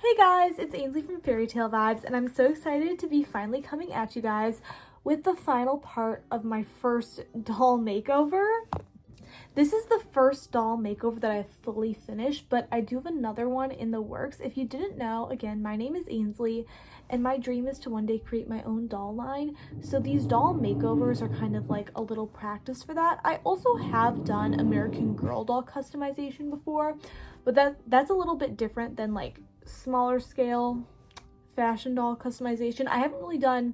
Hey guys, it's Ainsley from Fairy Tale Vibes, and I'm so excited to be finally coming at you guys with the final part of my first doll makeover. This is the first doll makeover that I've fully finished, but I do have another one in the works. If you didn't know, again, my name is Ainsley, and my dream is to one day create my own doll line. So these doll makeovers are kind of like a little practice for that. I also have done American Girl doll customization before, but that's a little bit different than like smaller scale fashion doll customization. I haven't really done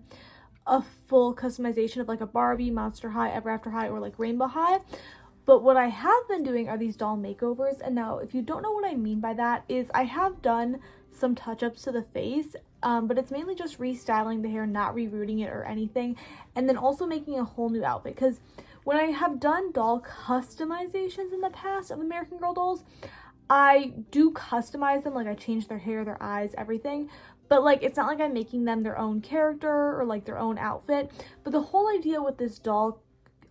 a full customization of like a Barbie, Monster High, Ever After High, or like Rainbow High. But what I have been doing are these doll makeovers. And now, if you don't know what I mean by that, is I have done some touch-ups to the face, but it's mainly just restyling the hair, not rerooting it or anything, and then also making a whole new outfit. Because when I have done doll customizations in the past of American Girl dolls, I do customize them, like I change their hair, their eyes, everything, but like it's not like I'm making them their own character or like their own outfit. But the whole idea with this doll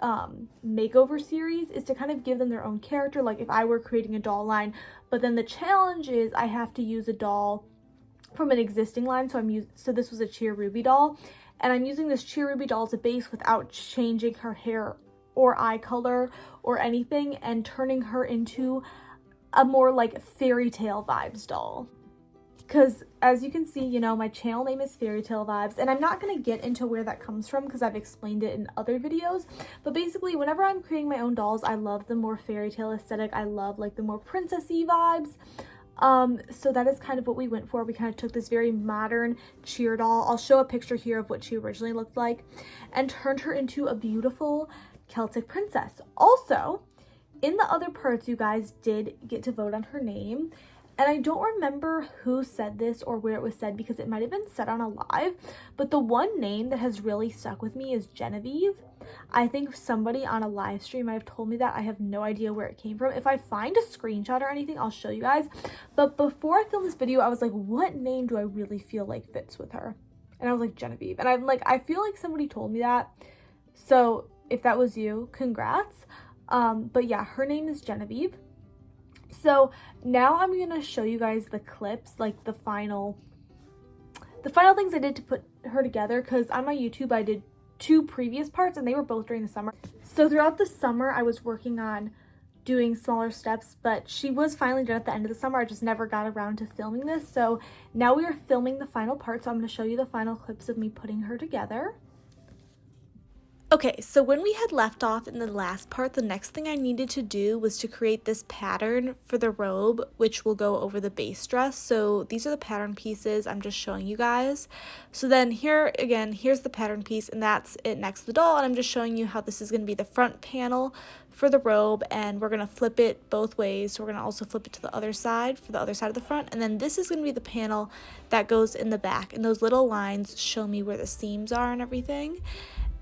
makeover series is to kind of give them their own character, like if I were creating a doll line. But then the challenge is I have to use a doll from an existing line. So this was a Cheer Ruby doll, and I'm using this Cheer Ruby doll as a base without changing her hair or eye color or anything, and turning her into a more like fairy tale vibes doll. Because as you can see, you know, my channel name is Fairy Tale Vibes, and I'm not going to get into where that comes from because I've explained it in other videos. But basically, whenever I'm creating my own dolls, I love the more fairy tale aesthetic. I love like the more princessy vibes. So that is kind of what we went for. We kind of took this very modern cheer doll. I'll show a picture here of what she originally looked like, and turned her into a beautiful Celtic princess. Also, in the other parts, you guys did get to vote on her name. And I don't remember who said this or where it was said because it might have been said on a live, but the one name that has really stuck with me is Genevieve. I think somebody on a live stream might have told me that. I have no idea where it came from. If I find a screenshot or anything, I'll show you guys. But before I filmed this video, I was like, what name do I really feel like fits with her? And I was like, Genevieve. And I'm like, I feel like somebody told me that. So if that was you, congrats. But yeah, her name is Genevieve. So now I'm gonna show you guys the clips, like the final things I did to put her together, because on my YouTube I did 2 previous parts and they were both during the summer. So throughout the summer I was working on doing smaller steps, but she was finally done at the end of the summer. I just never got around to filming this. So now we are filming the final part, so I'm going to show you the final clips of me putting her together. Okay, so when we had left off in the last part, the next thing I needed to do was to create this pattern for the robe, which will go over the base dress. So these are the pattern pieces I'm just showing you guys. So then here, again, here's the pattern piece, and that's it next to the doll, and I'm just showing you how this is going to be the front panel for the robe, and we're going to flip it both ways. So we're going to also flip it to the other side for the other side of the front, and then this is going to be the panel that goes in the back, and those little lines show me where the seams are and everything.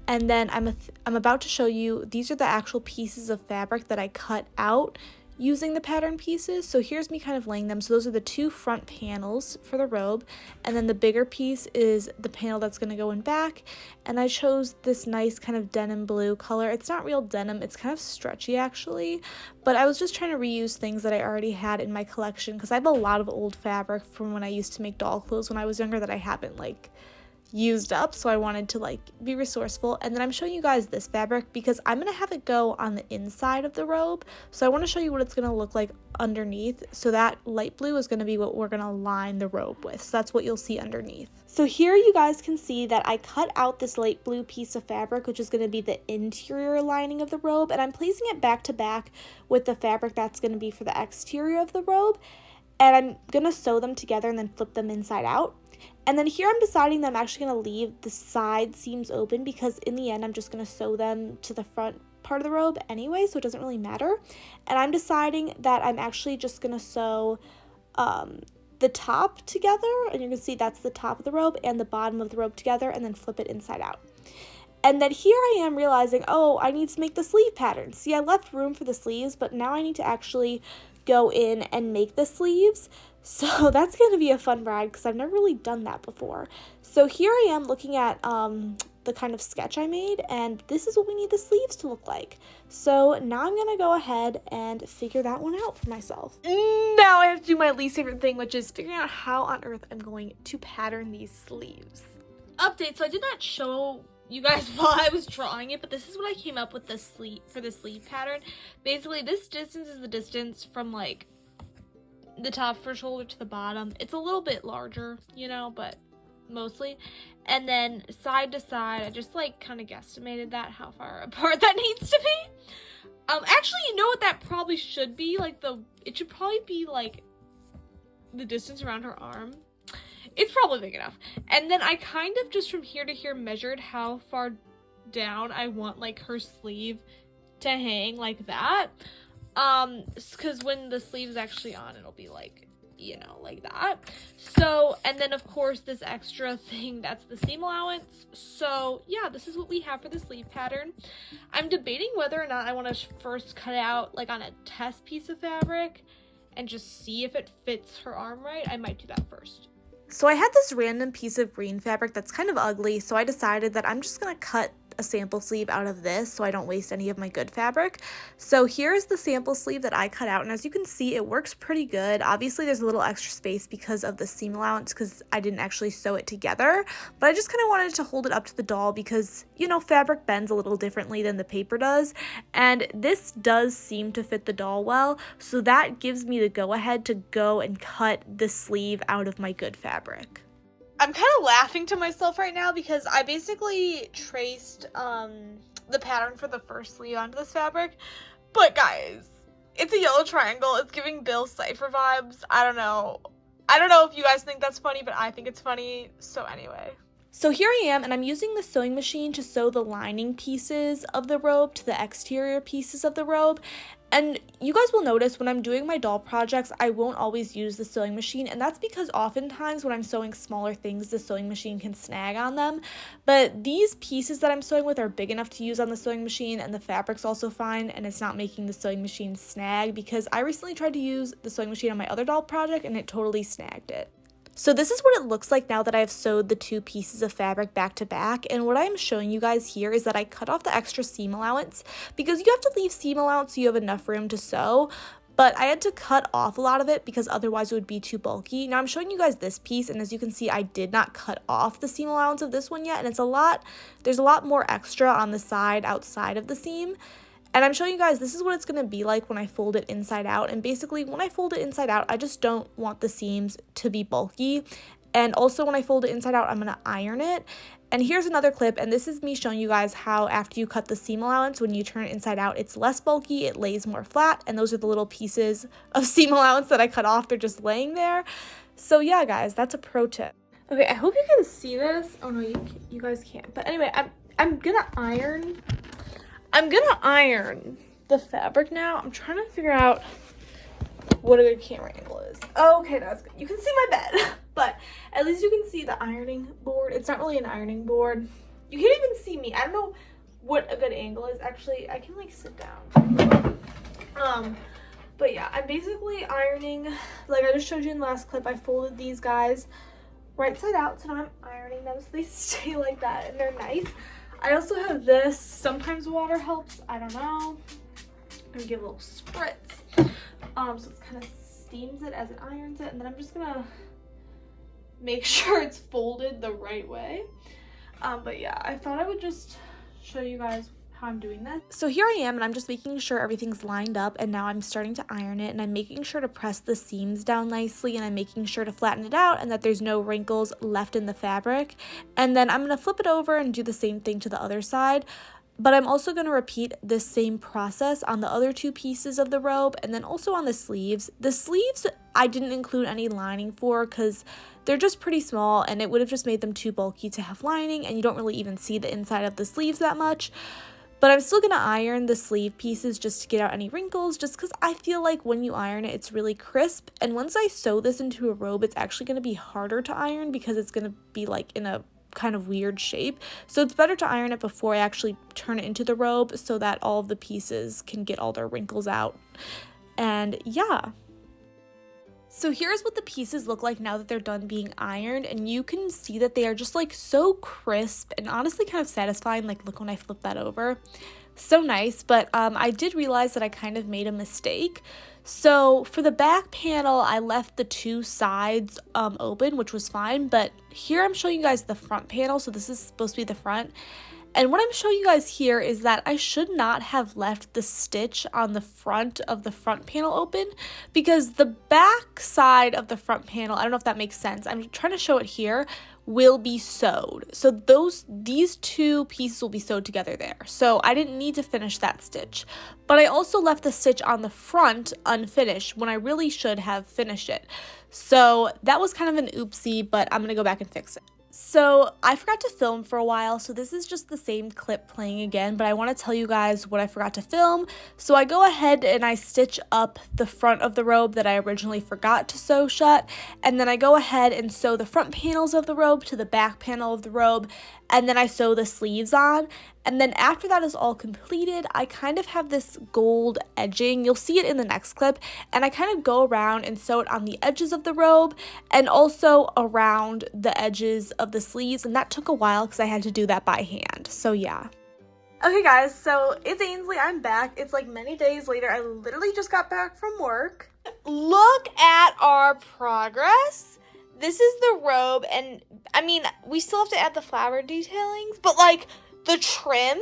And then I'm about to show you, these are the actual pieces of fabric that I cut out using the pattern pieces. So here's me kind of laying them. So those are the 2 front panels for the robe. And then the bigger piece is the panel that's going to go in back. And I chose this nice kind of denim blue color. It's not real denim, it's kind of stretchy actually. But I was just trying to reuse things that I already had in my collection, because I have a lot of old fabric from when I used to make doll clothes when I was younger that I haven't like used up, so I wanted to like be resourceful. And then I'm showing you guys this fabric because I'm gonna have it go on the inside of the robe, so I want to show you what it's gonna look like underneath. So that light blue is gonna be what we're gonna line the robe with, so that's what you'll see underneath. So here you guys can see that I cut out this light blue piece of fabric, which is gonna be the interior lining of the robe, and I'm placing it back to back with the fabric that's gonna be for the exterior of the robe, and I'm gonna sew them together and then flip them inside out. And then here I'm deciding that I'm actually going to leave the side seams open, because in the end I'm just going to sew them to the front part of the robe anyway, so it doesn't really matter. And I'm deciding that I'm actually just going to sew the top together, and you can see that's the top of the robe, and the bottom of the robe together, and then flip it inside out. And then here I am realizing, oh, I need to make the sleeve pattern. See, I left room for the sleeves, but now I need to actually go in and make the sleeves. So that's going to be a fun ride because I've never really done that before. So here I am looking at the kind of sketch I made, and this is what we need the sleeves to look like. So now I'm gonna go ahead and figure that one out for myself. Now I have to do my least favorite thing, which is figuring out how on earth I'm going to pattern these sleeves. Update, so I did not show you guys while I was drawing it, but this is what I came up with for the sleeve pattern. Basically, this distance is the distance from like the top of her shoulder to the bottom. It's a little bit larger, you know, but mostly. And then side to side, I just like kind of guesstimated that, how far apart that needs to be. Actually, you know what that probably should be? Like it should probably be like the distance around her arm. It's probably big enough. And then I kind of just from here to here measured how far down I want like her sleeve to hang like that. Because when the sleeve's actually on, it'll be like, you know, like that. So, and then of course this extra thing, that's the seam allowance. So yeah, this is what we have for the sleeve pattern. I'm debating whether or not I want to first cut it out like on a test piece of fabric and just see if it fits her arm right. I might do that first. So I had this random piece of green fabric that's kind of ugly, so I decided that I'm just going to cut a sample sleeve out of this so I don't waste any of my good fabric. So here's the sample sleeve that I cut out, and as you can see, it works pretty good. Obviously there's a little extra space because of the seam allowance because I didn't actually sew it together, but I just kind of wanted to hold it up to the doll because, you know, fabric bends a little differently than the paper does, and this does seem to fit the doll well, so that gives me the go-ahead to go and cut the sleeve out of my good fabric. I'm kind of laughing to myself right now because I basically traced the pattern for the first sleeve onto this fabric, but guys, it's a yellow triangle. It's giving Bill Cipher vibes. I don't know if you guys think that's funny, but I think it's funny. So anyway. So here I am, and I'm using the sewing machine to sew the lining pieces of the robe to the exterior pieces of the robe. And you guys will notice when I'm doing my doll projects, I won't always use the sewing machine, and that's because oftentimes when I'm sewing smaller things, the sewing machine can snag on them. But these pieces that I'm sewing with are big enough to use on the sewing machine, and the fabric's also fine, and it's not making the sewing machine snag, because I recently tried to use the sewing machine on my other doll project, and it totally snagged it. So this is what it looks like now that I've sewed the two pieces of fabric back to back, and what I'm showing you guys here is that I cut off the extra seam allowance because you have to leave seam allowance so you have enough room to sew, but I had to cut off a lot of it because otherwise it would be too bulky. Now I'm showing you guys this piece, and as you can see, I did not cut off the seam allowance of this one yet, and there's a lot more extra on the side outside of the seam. And I'm showing you guys, this is what it's going to be like when I fold it inside out. And basically, when I fold it inside out, I just don't want the seams to be bulky. And also, when I fold it inside out, I'm going to iron it. And here's another clip, and this is me showing you guys how after you cut the seam allowance, when you turn it inside out, it's less bulky, it lays more flat, and those are the little pieces of seam allowance that I cut off. They're just laying there. So yeah, guys, that's a pro tip. Okay, I hope you can see this. Oh no, you guys can't. But anyway, I'm gonna iron the fabric now. I'm trying to figure out what a good camera angle is. Okay, that's good. You can see my bed, but at least you can see the ironing board. It's not really an ironing board. You can't even see me. I don't know what a good angle is. Actually, I can like sit down. But yeah, I'm basically ironing, like I just showed you in the last clip, I folded these guys right side out, so now I'm ironing them so they stay like that and they're nice. I also have this. Sometimes water helps. I don't know. I'm gonna give a little spritz. So it's kind of steams it as it irons it, and then I'm just gonna make sure it's folded the right way. But yeah, I thought I would just show you guys how I'm doing this. So here I am, and I'm just making sure everything's lined up, and now I'm starting to iron it, and I'm making sure to press the seams down nicely, and I'm making sure to flatten it out and that there's no wrinkles left in the fabric. And then I'm going to flip it over and do the same thing to the other side. But I'm also going to repeat this same process on the other two pieces of the robe, and then also on the sleeves. The sleeves I didn't include any lining for because they're just pretty small, and it would have just made them too bulky to have lining, and you don't really even see the inside of the sleeves that much. But I'm still going to iron the sleeve pieces just to get out any wrinkles, just because I feel like when you iron it, it's really crisp. And once I sew this into a robe, it's actually going to be harder to iron because it's going to be like in a kind of weird shape. So it's better to iron it before I actually turn it into the robe so that all of the pieces can get all their wrinkles out. And yeah. So here's what the pieces look like now that they're done being ironed, and you can see that they are just like so crisp and honestly kind of satisfying. Like, look when I flip that over. So nice. But I did realize that I kind of made a mistake. So for the back panel, I left the two sides open, which was fine, but here I'm showing you guys the front panel. So this is supposed to be the front. And what I'm showing you guys here is that I should not have left the stitch on the front of the front panel open, because the back side of the front panel, I don't know if that makes sense, I'm trying to show it here, will be sewed. So these two pieces will be sewed together there. So I didn't need to finish that stitch. But I also left the stitch on the front unfinished when I really should have finished it. So that was kind of an oopsie, but I'm going to go back and fix it. So I forgot to film for a while, so this is just the same clip playing again, but I want to tell you guys what I forgot to film. So I go ahead and I stitch up the front of the robe that I originally forgot to sew shut, and then I go ahead and sew the front panels of the robe to the back panel of the robe, and then I sew the sleeves on. And then after that is all completed, I kind of have this gold edging. You'll see it in the next clip. And I kind of go around and sew it on the edges of the robe and also around the edges of the sleeves. And that took a while because I had to do that by hand. So yeah. Okay guys, so it's Ainsley. I'm back. It's like many days later. I literally just got back from work. Look at our progress. This is the robe, and I mean, we still have to add the flower detailings, but like the trim,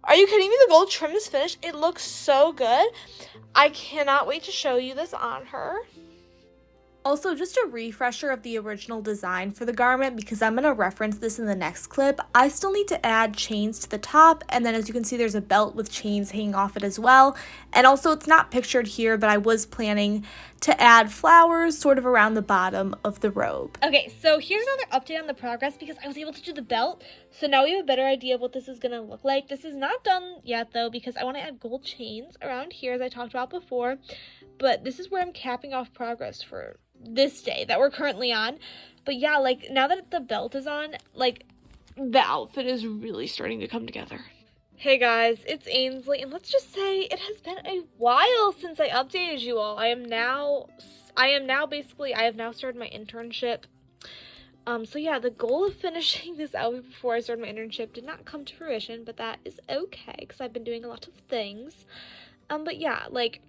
are you kidding me? The gold trim is finished. It looks so good. I cannot wait to show you this on her. Also, just a refresher of the original design for the garment, because I'm going to reference this in the next clip. I still need to add chains to the top, and then as you can see, there's a belt with chains hanging off it as well. And also, it's not pictured here, but I was planning to add flowers sort of around the bottom of the robe. Okay, so here's another update on the progress, because I was able to do the belt. So now we have a better idea of what this is going to look like. This is not done yet, though, because I want to add gold chains around here, as I talked about before. But this is where I'm capping off progress for this day that we're currently on. But yeah, like now that the belt is on, like the outfit is really starting to come together. Hey guys, it's Ainsley, and let's just say it has been a while since I updated you all. I have now started my internship. So yeah, the goal of finishing this outfit before I started my internship did not come to fruition, but that is okay because I've been doing a lot of things. But yeah, like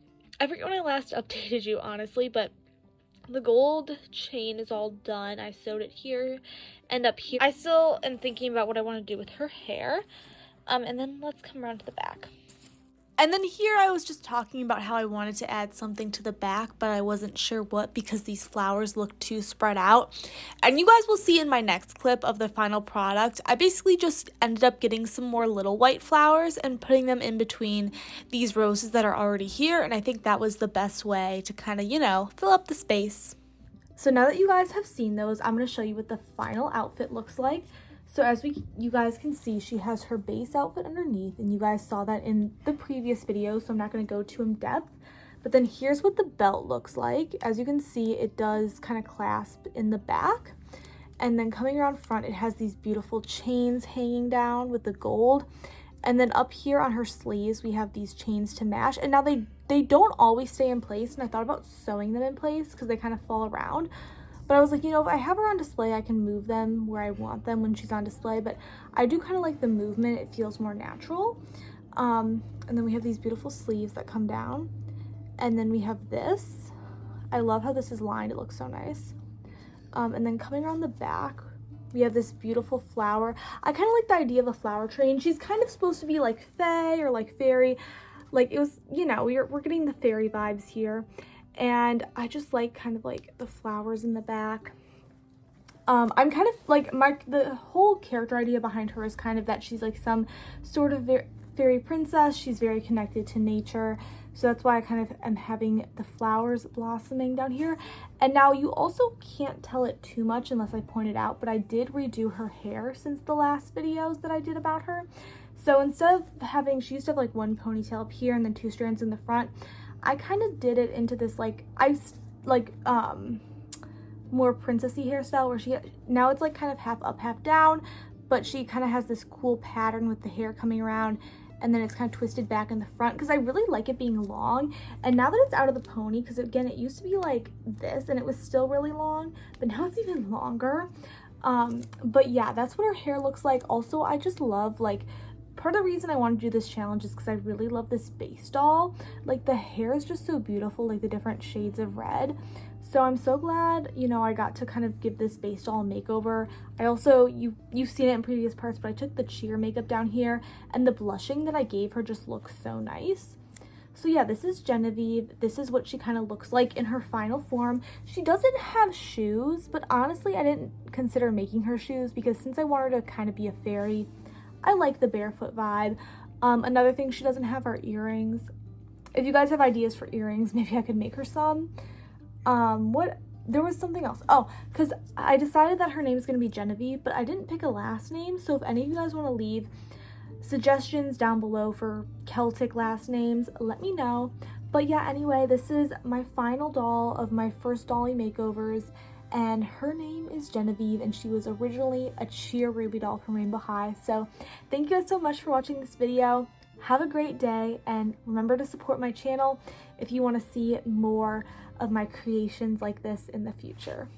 I forget when I last updated you, honestly, but the gold chain is all done. I sewed it here and up here. I still am thinking about what I want to do with her hair. And then let's come around to the back. And then here I was just talking about how I wanted to add something to the back, but I wasn't sure what because these flowers look too spread out. And you guys will see in my next clip of the final product, I basically just ended up getting some more little white flowers and putting them in between these roses that are already here. And I think that was the best way to kind of, you know, fill up the space. So now that you guys have seen those, I'm going to show you what the final outfit looks like. So as you guys can see, she has her base outfit underneath, and you guys saw that in the previous video, so I'm not going to go too in depth. But then here's what the belt looks like. As you can see, it does kind of clasp in the back. And then coming around front, it has these beautiful chains hanging down with the gold. And then up here on her sleeves, we have these chains to match. And now they don't always stay in place, and I thought about sewing them in place because they kind of fall around. But I was like, you know, if I have her on display, I can move them where I want them when she's on display. But I do kind of like the movement. It feels more natural. And then we have these beautiful sleeves that come down. And then we have this. I love how this is lined. It looks so nice. And then coming around the back, we have this beautiful flower. I kind of like the idea of a flower train. She's kind of supposed to be like fae or like fairy. Like it was, you know, we're getting the fairy vibes here. And I just like kind of like the flowers in the back. I'm kind of like the whole character idea behind her is kind of that she's like some sort of fairy princess. She's very connected to nature. So that's why I kind of am having the flowers blossoming down here. And now you also can't tell it too much unless I point it out, but I did redo her hair since the last videos that I did about her. So instead of having, she used to have like one ponytail up here and then two strands in the front. I kind of did it into this like more princessy hairstyle where now it's like kind of half up, half down, but she kind of has this cool pattern with the hair coming around. and then it's kind of twisted back in the front because I really like it being long. And now that it's out of the pony, because again, it used to be like this and it was still really long, but now it's even longer. But yeah, that's what her hair looks like. Also, I just love, like, part of the reason I want to do this challenge is because I really love this base doll. Like, the hair is just so beautiful, like the different shades of red. So I'm so glad, you know, I got to kind of give this base doll a makeover. I also, you've seen it in previous parts, but I took the cheer makeup down here, and the blushing that I gave her just looks so nice. So yeah, this is Genevieve. This is what she kind of looks like in her final form. She doesn't have shoes, but honestly, I didn't consider making her shoes because since I want her to kind of be a fairy, I like the barefoot vibe. Another thing she doesn't have are earrings. If you guys have ideas for earrings, maybe I could make her some. There was something else. Oh, because I decided that her name is going to be Genevieve, but I didn't pick a last name. So if any of you guys want to leave suggestions down below for Celtic last names, let me know. But yeah, anyway, this is my final doll of my first dolly makeovers, and her name is Genevieve, and she was originally a cheer Ruby doll from Rainbow High. So thank you guys so much for watching this video. Have a great day, and remember to support my channel if you want to see more of my creations like this in the future.